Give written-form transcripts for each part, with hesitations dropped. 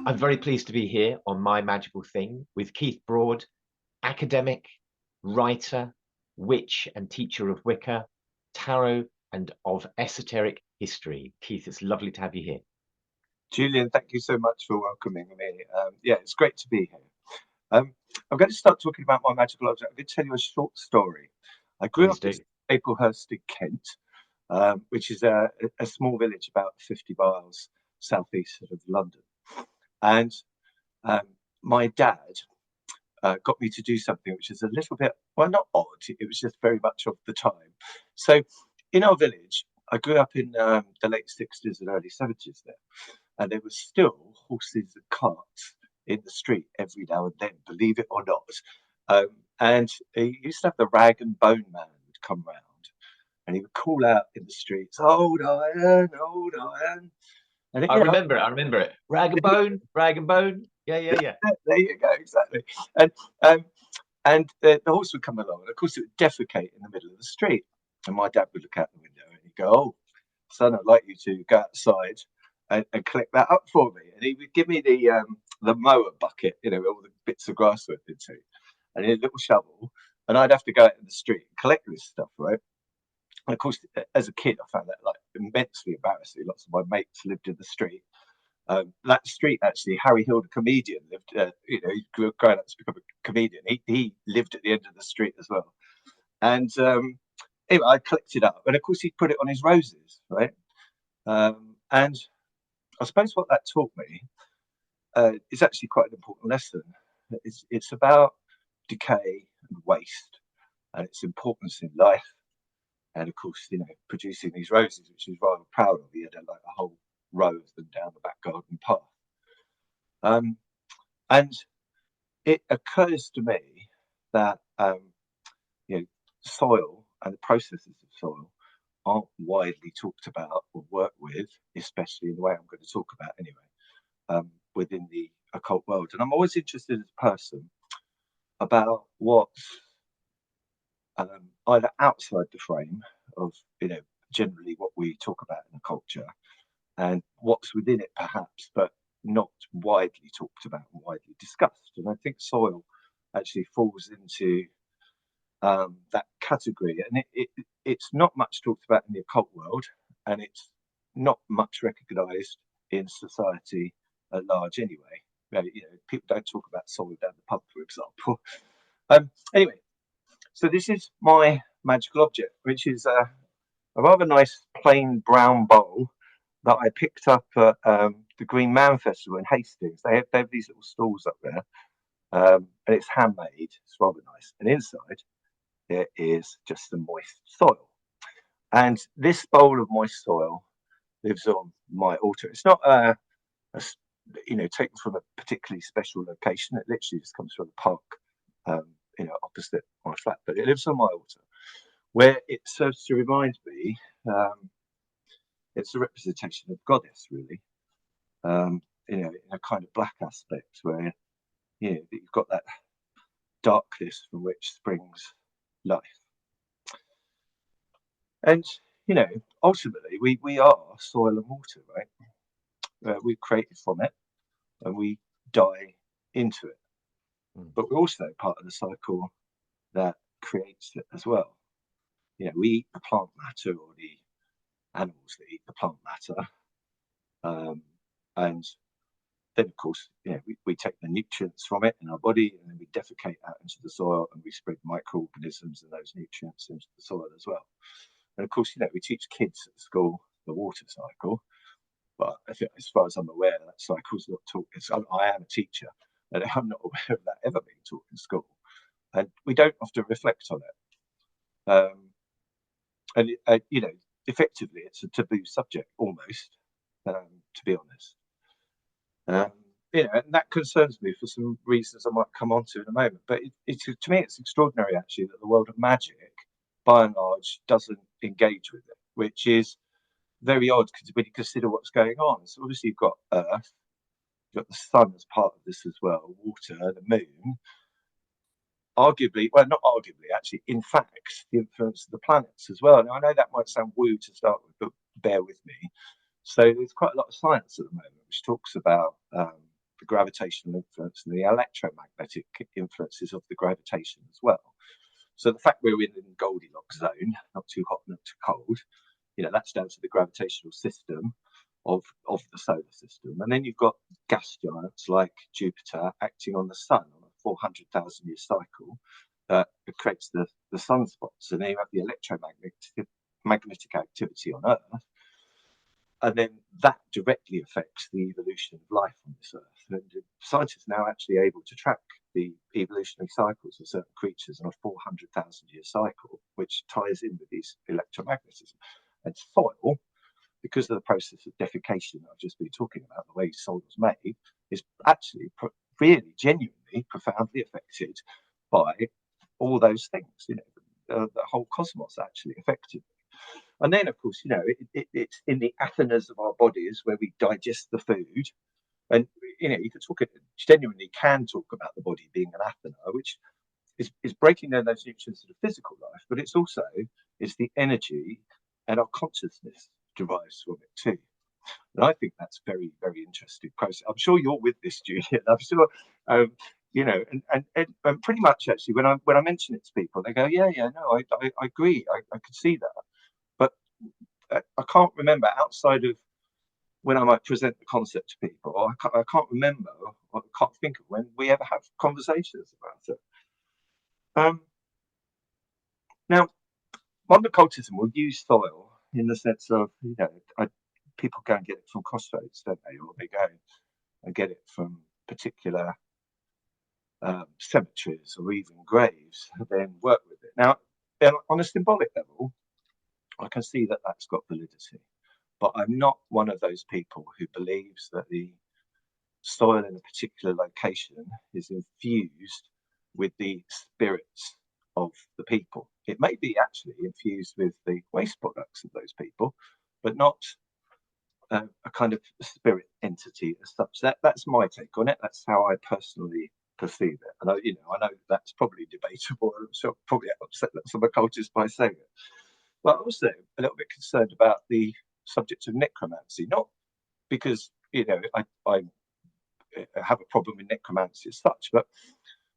I'm very pleased to be here on My Magical Thing with Keith Broad, academic, writer, witch and teacher of Wicca, tarot and of esoteric history. Keith, it's lovely to have you here. Julian, thank you so much for welcoming me. Yeah, it's great to be here. I'm going to start talking about my magical object. I'm going to tell you a short story. I grew Please up in do. Staplehurst in Kent, which is a small village about 50 miles southeast of London. And my dad got me to do something which is a little bit, well, not odd, it was just very much of the time. So in our village, I grew up in the late 60s and early 70s there, and there were still horses and carts in the street every now and then, believe it or not. And he used to have the rag and bone man would come round, and he would call out in the streets, "Old iron, old iron." And I remember it. I remember it. Rag and bone, rag and bone. Yeah. there you go, exactly. And um, the horse would come along, and of course it would defecate in the middle of the street. And my dad would look out the window and he'd go, "Oh, son, I'd like you to go outside and collect that up for me." And he would give me the mower bucket, you know, all the bits of grass went into, and a little shovel, and I'd have to go out in the street and collect this stuff, right? And of course, as a kid, I found that like immensely embarrassing. Lots of my mates lived in the street. That street, actually, Harry Hill, the comedian, lived. You know, he grew growing up to become a comedian. He lived at the end of the street as well. And anyway, I collected up, and of course, he'd put it on his roses, right? And I suppose what that taught me is actually quite an important lesson. It's about decay and waste, and its importance in life. And of course, you know, producing these roses, which he's rather proud of. He had like a whole row of them down the back garden path. Um, and it occurs to me that you know, soil and the processes of soil aren't widely talked about or worked with, especially in the way I'm going to talk about anyway, within the occult world. And I'm always interested as a person about what's either outside the frame of, you know, generally what we talk about in the culture, and what's within it perhaps, but not widely talked about and widely discussed. And I think soil actually falls into that category, and it's not much talked about in the occult world, and it's not much recognised in society at large anyway. You know, people don't talk about soil down the pub, for example. Anyway, so this is my magical object, which is a rather nice plain brown bowl that I picked up at the Green Man Festival in Hastings. They have these little stalls up there, and it's handmade. It's rather nice. And inside there is just some moist soil. And this bowl of moist soil lives on my altar. It's not you know, taken from a particularly special location. It literally just comes from a park, you know, opposite my flat. But it lives on my altar, where it serves to remind me. It's a representation of goddess, really. You know, in a kind of black aspect, where you know you've got that darkness from which springs life. And you know, ultimately, we are soil and water, right? We're created from it, and we die into it. But we're also part of the cycle that creates it as well. You know, we eat the plant matter, or the animals that eat the plant matter, and then of course, you know, we take the nutrients from it in our body, and then we defecate out into the soil, and we spread microorganisms and those nutrients into the soil as well. And of course, you know, we teach kids at school the water cycle, but I think, as far as I'm aware, that cycle's not taught. I am a teacher, and I'm not aware of that ever being taught in school, and we don't often reflect on it. And you know, effectively, it's a taboo subject almost, to be honest. You know, and that concerns me for some reasons I might come on to in a moment. But to me, it's extraordinary actually that the world of magic, by and large, doesn't engage with it, which is very odd because when you consider what's going on. So obviously you've got Earth, you've got the sun as part of this as well, water, the moon. Arguably, well, not arguably, actually, in fact, the influence of the planets as well. Now, I know that might sound woo to start with, but bear with me. So there's quite a lot of science at the moment which talks about the gravitational influence and the electromagnetic influences of the gravitation as well. So the fact we're in the Goldilocks zone, not too hot, not too cold, that's down to the gravitational system of the solar system. And then you've got gas giants like Jupiter acting on the sun on a 400,000 year cycle that creates the sunspots. And then you have the electromagnetic activity on Earth. And then that directly affects the evolution of life on this Earth. And scientists are now actually able to track the evolutionary cycles of certain creatures on a 400,000 year cycle, which ties in with these electromagnetism. And soil, because of the process of desiccation that I've just been talking about, the way soil is made, is actually really genuinely profoundly affected by all those things. The whole cosmos actually affected. And then, of course, it's in the Athenas of our bodies where we digest the food. And, you genuinely can talk about the body being an Athena, which is breaking down those nutrients of the physical life, but it's the energy and our consciousness derives from it too. And I think that's very, very interesting process. I'm sure you're with this, Julian. I'm sure, and pretty much actually, when I mention it to people, they go, yeah, no, I agree. I could see that. But I can't remember outside of when I might present the concept to people. I can't remember, or I can't think of when we ever have conversations about it. Now, modern occultism will use soil in the sense of, people go and get it from crossroads, don't they? Or they go and get it from particular cemeteries or even graves, and then work with it. Now, on a symbolic level, I can see that that's got validity. But I'm not one of those people who believes that the soil in a particular location is infused with the spirits of the people. It may be actually infused with the waste products of those people, but not a kind of spirit entity as such. That's my take on it. That's how I personally perceive it. And I know that's probably debatable. I'm sure I'll probably upset some occultists by saying it. But also a little bit concerned about the subject of necromancy, not because I have a problem with necromancy as such, but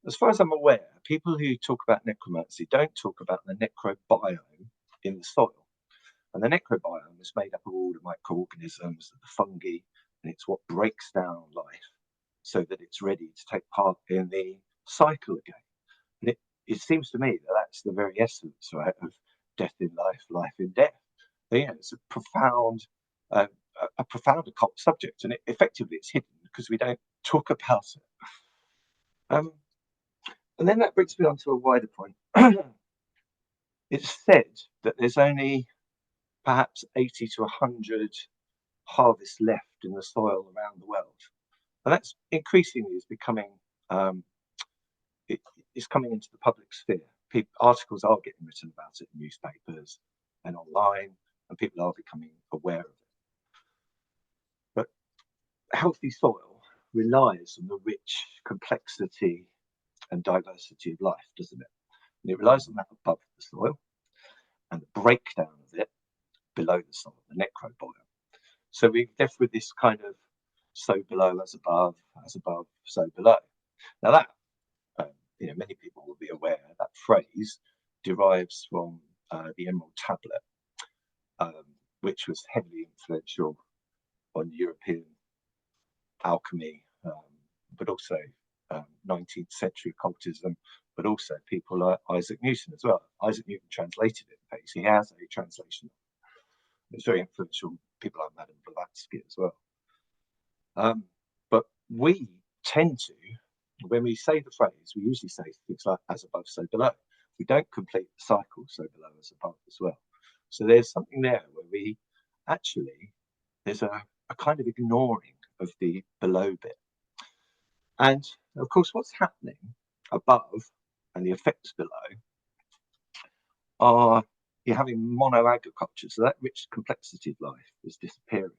as far as I'm aware, people who talk about necromancy don't talk about the necrobiome in the soil. And the necrobiome is made up of all the microorganisms, the fungi, and it's what breaks down life so that it's ready to take part in the cycle again. And it seems to me that that's the very essence, right, of death in life, life in death. It's a profound occult subject, and effectively it's hidden because we don't talk about it. And then that brings me on to a wider point. It's said that there's only perhaps 80 to 100 harvests left in the soil around the world, and that's increasingly is becoming it's coming into the public sphere. Articles are getting written about it in newspapers and online, and people are becoming aware of it. But healthy soil relies on the rich complexity and diversity of life, doesn't it? And it relies on that above the soil and the breakdown of it below the soil, the necrobiome. So we're left with this kind of so below as above, so below. Now that, many people will be aware that phrase derives from the Emerald Tablet, which was heavily influential on European alchemy, but also 19th century occultism, but also people like Isaac Newton as well. Isaac Newton translated it. In fact, he has a translation. It's very influential. People like Madame Blavatsky as well. But we tend to, when we say the phrase, we usually say things like as above, so below. We don't complete the cycle, so below as above as well. So there's something there where we actually, there's a kind of ignoring of the below bit. And of course, what's happening above and the effects below are you're having monoagriculture. So that rich complexity of life is disappearing.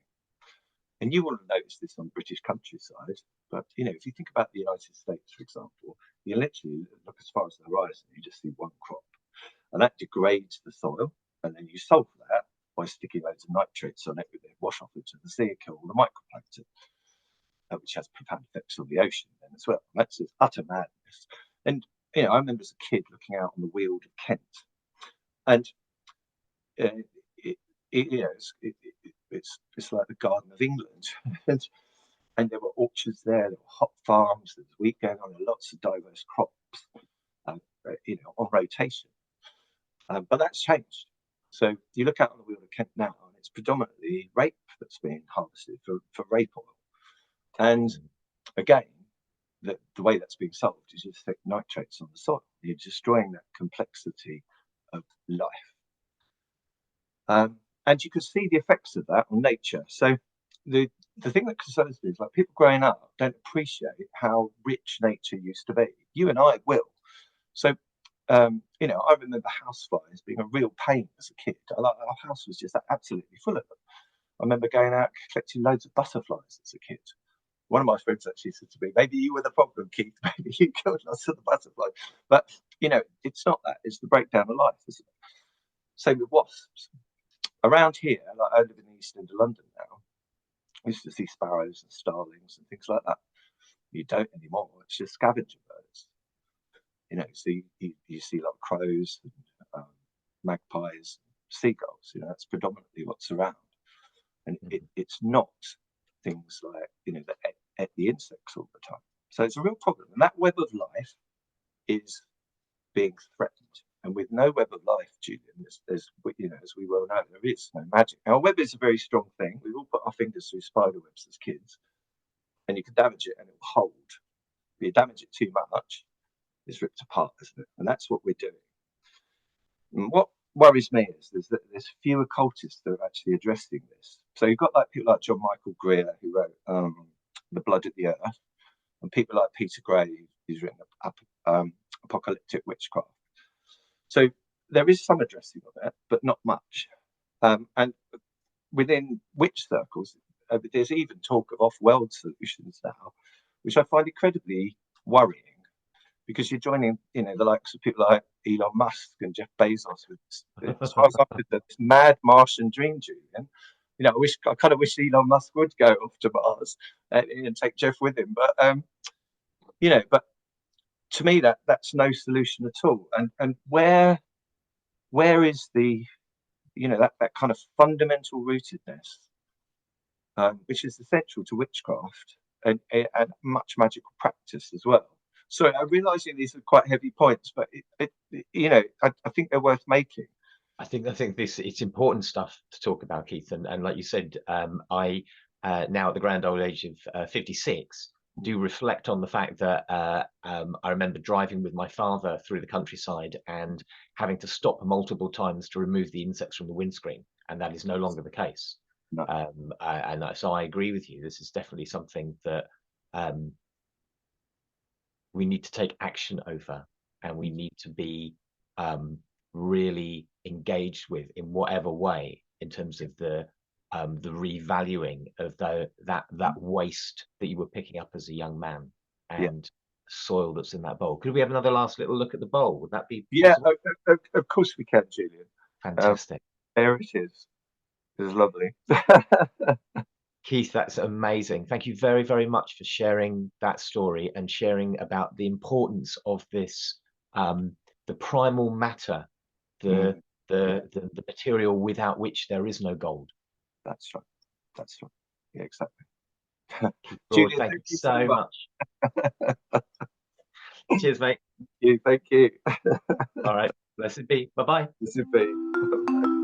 And you will have noticed this on British countryside. But, if you think about the United States, for example, you literally look as far as the horizon, you just see one crop. And that degrades the soil. And then you solve that by sticking loads of nitrates on it with it, wash off into the sea, kill all the microplankton. which has profound effects on the ocean then as well. And that's just utter madness. And I remember as a kid looking out on the Weald of Kent, and it's like the Garden of England, and there were orchards there were hop farms, there was wheat going on, and lots of diverse crops, on rotation. But that's changed. So you look out on the Weald of Kent now, and it's predominantly rape that's being harvested for rape oil. And again, the way that's being solved is you stick nitrates on the soil. You're destroying that complexity of life. And you can see the effects of that on nature. So the thing that concerns me is, like, people growing up don't appreciate how rich nature used to be. You and I will. So, I remember house flies being a real pain as a kid. Our house was just absolutely full of them. I remember going out collecting loads of butterflies as a kid. One of my friends actually said to me, maybe you were the problem, Keith. Maybe you killed lots of the butterflies. But, it's not that. It's the breakdown of life, isn't it? Same with wasps. Around here, like, I live in the east end of London now, I used to see sparrows and starlings and things like that. You don't anymore. It's just scavenger birds. So you see a lot of crows, and, magpies, seagulls. That's predominantly what's around. And it's not things like, that eat the insects all the time. So it's a real problem. And that web of life is being threatened. And with no web of life, Julian, there's as we well know, there is no magic. Now, a web is a very strong thing. We've all put our fingers through spider webs as kids, and you can damage it and it will hold. If you damage it too much, it's ripped apart, isn't it? And that's what we're doing. And what worries me is there's few occultists that are actually addressing this. So you've got people like John Michael Greer, who wrote The Blood of the Earth, and people like Peter Gray, who's written Apocalyptic Witchcraft. So there is some addressing of it, but not much. And within witch circles, there's even talk of off-world solutions now, which I find incredibly worrying, because you're joining, the likes of people like Elon Musk and Jeff Bezos with, as far as I'm concerned, this mad Martian dream, Julian. I kind of wish Elon Musk would go off to Mars and take Jeff with him. But but to me, that's no solution at all. And where is the that kind of fundamental rootedness, which is essential to witchcraft and much magical practice as well. So I'm realizing these are quite heavy points, but I think they're worth making. I think it's important stuff to talk about, Keith, and like you said, I now at the grand old age of 56 do reflect on the fact that I remember driving with my father through the countryside and having to stop multiple times to remove the insects from the windscreen, and that is no longer the case. No. So I agree with you. This is definitely something that we need to take action over, and we need to be really engaged with in whatever way, in terms of the revaluing of that waste that you were picking up as a young man, and soil that's in that bowl. Could we have another last little look at the bowl? Would that be possible? Yeah, of course we can, Julian. Fantastic. There it is. It's lovely. Keith, that's amazing. Thank you very, very much for sharing that story and sharing about the importance of this, the primal matter, the material without which there is no gold. That's right. Yeah, exactly. Julian, thank you so much. Cheers, mate. Thank you. All right. Blessed be. Bye-bye. Blessed be.